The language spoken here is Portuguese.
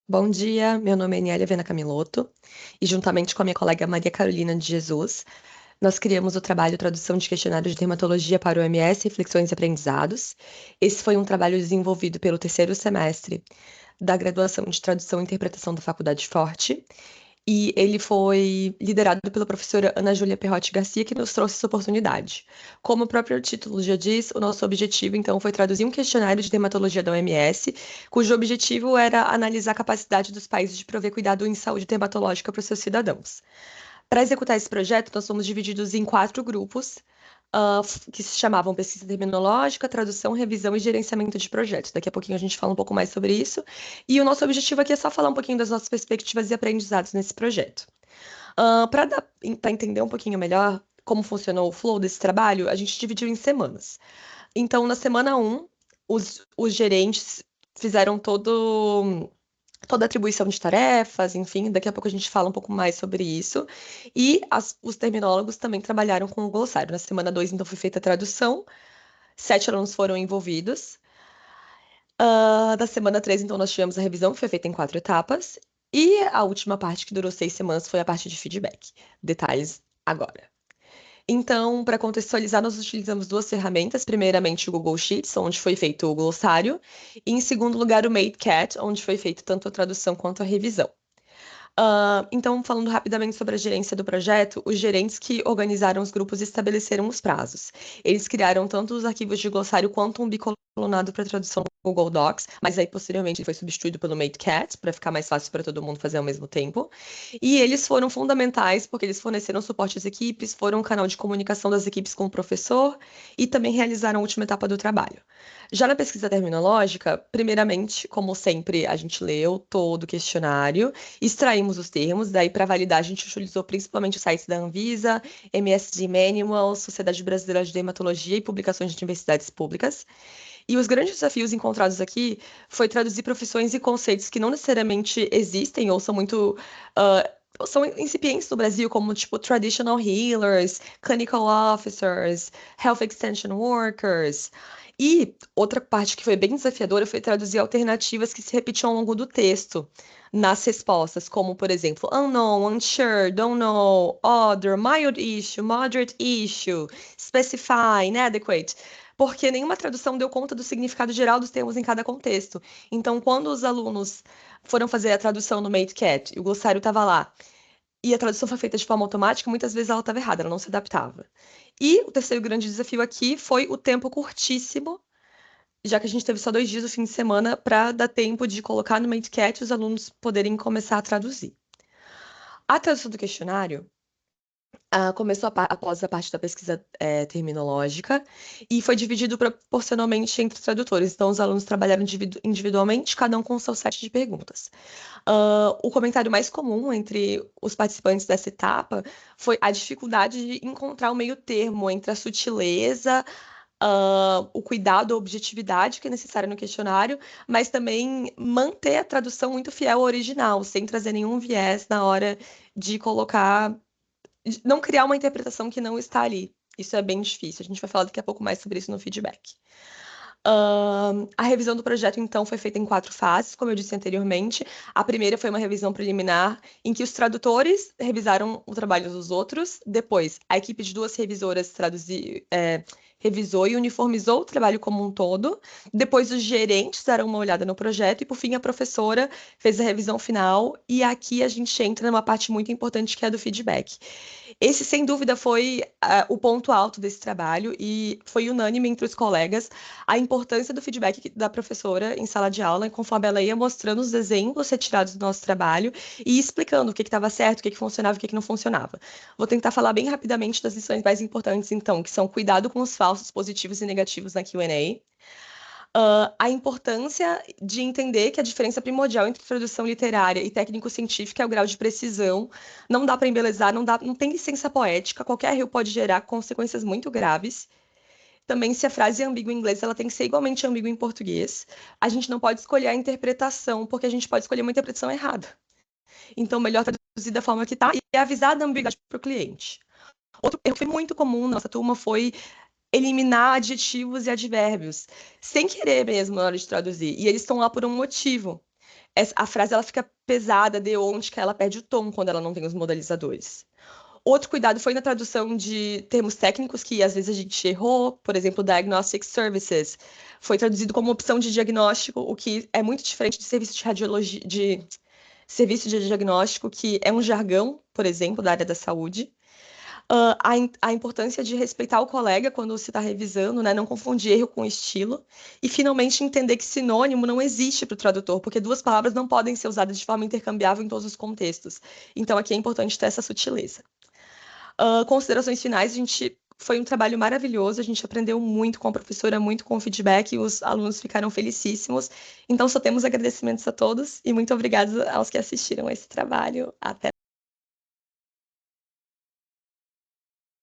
Bom dia, meu nome é Aniela Vena Camilotto e juntamente com a minha colega Maria Carolina de Jesus, nós criamos o trabalho Tradução de Questionários de Dermatologia para o OMS, Reflexões e Aprendizados. Esse foi um trabalho desenvolvido pelo terceiro semestre da graduação de Tradução e Interpretação da Faculdade Forte e ele foi liderado pela professora Ana Júlia Perrotti Garcia, que nos trouxe essa oportunidade. Como o próprio título já diz, o nosso objetivo, então, foi traduzir um questionário de dermatologia da OMS, cujo objetivo era analisar a capacidade dos países de prover cuidado em saúde dermatológica para os seus cidadãos. Para executar esse projeto, nós fomos divididos em quatro grupos, que se chamavam Pesquisa Terminológica, Tradução, Revisão e Gerenciamento de Projetos. Daqui a pouquinho a gente fala um pouco mais sobre isso. E o nosso objetivo aqui é só falar um pouquinho das nossas perspectivas e aprendizados nesse projeto. Para entender um pouquinho melhor como funcionou o flow desse trabalho, a gente dividiu em semanas. Então, na semana um, os gerentes fizeram toda a atribuição de tarefas, enfim, daqui a pouco a gente fala um pouco mais sobre isso. E os terminólogos também trabalharam com o glossário. Na semana 2, então, foi feita a tradução, 7 alunos foram envolvidos. Da semana 3, então, nós tivemos a revisão, que foi feita em 4 etapas. E a última parte, que durou 6 semanas, foi a parte de feedback. Detalhes agora. Então, para contextualizar, nós utilizamos duas ferramentas. Primeiramente, o Google Sheets, onde foi feito o glossário. E, em segundo lugar, o MadeCat, onde foi feito tanto a tradução quanto a revisão. Então, falando rapidamente sobre a gerência do projeto, os gerentes que organizaram os grupos estabeleceram os prazos. Eles criaram tanto os arquivos de glossário quanto um bicolunado para tradução no Google Docs, mas aí posteriormente ele foi substituído pelo MateCat para ficar mais fácil para todo mundo fazer ao mesmo tempo. E eles foram fundamentais porque eles forneceram suporte às equipes, foram um canal de comunicação das equipes com o professor e também realizaram a última etapa do trabalho. Já na pesquisa terminológica, primeiramente, como sempre, a gente leu todo o questionário. Extraímos os termos, daí para validar a gente utilizou principalmente o site da Anvisa, MSD Manual, Sociedade Brasileira de Dermatologia e publicações de universidades públicas. E os grandes desafios encontrados aqui foi traduzir profissões e conceitos que não necessariamente existem ou são muito são incipientes no Brasil, como tipo traditional healers, clinical officers, health extension workers. E outra parte que foi bem desafiadora foi traduzir alternativas que se repetiam ao longo do texto nas respostas, como, por exemplo, unknown, unsure, don't know, other, mild issue, moderate issue, specify, inadequate, porque nenhuma tradução deu conta do significado geral dos termos em cada contexto. Então, quando os alunos foram fazer a tradução no MateCat e o glossário estava lá, e a tradução foi feita de forma automática, muitas vezes ela estava errada, ela não se adaptava. E o terceiro grande desafio aqui foi o tempo curtíssimo, já que a gente teve só 2 dias do fim de semana, para dar tempo de colocar no MateCat e os alunos poderem começar a traduzir. A tradução do questionário começou após a parte da pesquisa terminológica e foi dividido proporcionalmente entre os tradutores. Então, os alunos trabalharam individualmente, cada um com o seu set de perguntas. O comentário mais comum entre os participantes dessa etapa foi a dificuldade de encontrar o meio termo entre a sutileza, o cuidado, a objetividade que é necessária no questionário, mas também manter a tradução muito fiel ao original, sem trazer nenhum viés na hora de colocar, não criar uma interpretação que não está ali. Isso é bem difícil. A gente vai falar daqui a pouco mais sobre isso no feedback. A revisão do projeto, então, foi feita em 4 fases, como eu disse anteriormente. A primeira foi uma revisão preliminar, em que os tradutores revisaram o trabalho dos outros. Depois, a equipe de 2 revisoras revisou e uniformizou o trabalho como um todo. Depois, os gerentes deram uma olhada no projeto. E, por fim, a professora fez a revisão final. E aqui a gente entra numa parte muito importante, que é a do feedback. Esse, sem dúvida, foi o ponto alto desse trabalho e foi unânime entre os colegas a importância do feedback da professora em sala de aula, conforme ela ia mostrando os exemplos retirados do nosso trabalho e explicando o que estava certo, o que funcionava e o que não funcionava. Vou tentar falar bem rapidamente das lições mais importantes, então, que são cuidado com os falsos positivos e negativos na Q&A, a importância de entender que a diferença primordial entre tradução literária e técnico-científica é o grau de precisão. Não dá para embelezar, não tem licença poética, qualquer erro pode gerar consequências muito graves. Também, se a frase é ambígua em inglês, ela tem que ser igualmente ambígua em português. A gente não pode escolher a interpretação, porque a gente pode escolher uma interpretação errada. Então, melhor traduzir da forma que está e avisar da ambiguidade para o cliente. Outro erro que foi muito comum na nossa turma foi eliminar adjetivos e advérbios, sem querer mesmo na hora de traduzir. E eles estão lá por um motivo. a frase ela fica pesada, deôntica, ela perde o tom quando ela não tem os modalizadores. Outro cuidado foi na tradução de termos técnicos que às vezes a gente errou, por exemplo, Diagnostic Services. Foi traduzido como opção de diagnóstico, o que é muito diferente de serviço de radiologia, de serviço de diagnóstico, que é um jargão, por exemplo, da área da saúde. A importância de respeitar o colega quando se está revisando, né? Não confundir erro com estilo. E, finalmente, entender que sinônimo não existe para o tradutor, porque duas palavras não podem ser usadas de forma intercambiável em todos os contextos. Então, aqui é importante ter essa sutileza. Considerações finais, a gente foi um trabalho maravilhoso, a gente aprendeu muito com a professora, muito com o feedback, e os alunos ficaram felicíssimos. Então, só temos agradecimentos a todos e muito obrigada aos que assistiram a esse trabalho. Até